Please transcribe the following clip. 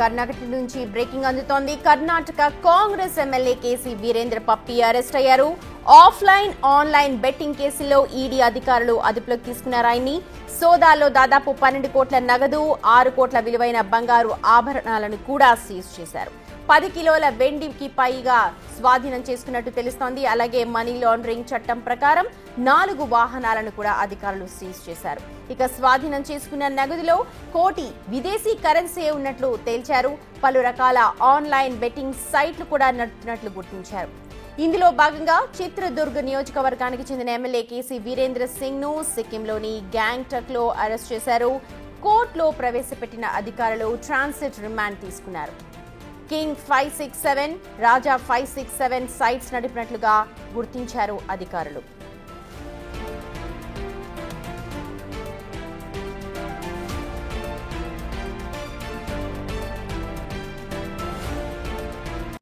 కర్ణాటక నుంచి బ్రేకింగ్ అందుతోంది. Karnataka Congress MLA KC Veerendra Pappi arrest అయ్యారు. ఆఫ్లైన్ ఆన్లైన్ బెట్టింగ్ కేసులో ఈడీ అధికారులు అదుపులోకి తీసుకున్నారు. ఆయన్ని సోదాల్లో దాదాపు 12 కోట్ల నగదు, 6 కోట్ల విలువైన బంగారు ఆభరణాలను కూడా సీజ్ చేశారు. 10 కిలోల వెండికి పైగా స్వాధీనం చేసుకున్నట్టు తెలుస్తోంది. అలాగే మనీ లాండరింగ్ చట్టం ప్రకారం 4 వాహనాలను కూడా అధికారులు సీజ్ చేశారు. ఇక స్వాధీనం చేసుకున్న నగదులో 1 కోటి విదేశీ కరెన్సీ ఉన్నట్లు తేల్చారు. పలు రకాల ఆన్లైన్ బెట్టింగ్ సైట్లు కూడా నడుపుతున్నట్లు గుర్తించారు. ఇందులో భాగంగా చిత్రదుర్గ్ నియోజకవర్గానికి చెందిన ఎమ్మెల్యే కేసీ వీరేంద్ర సింగ్ ను సిక్కింలోని గ్యాంగ్టక్ లో అరెస్ట్ చేశారు. కోర్టులో ప్రవేశపెట్టిన అధికారులు ట్రాన్సిట్ రిమాండ్ తీసుకున్నారు. కింగ్ 567, రాజా 567 సైట్స్ నడిపినట్లుగా గుర్తించారు అధికారులు.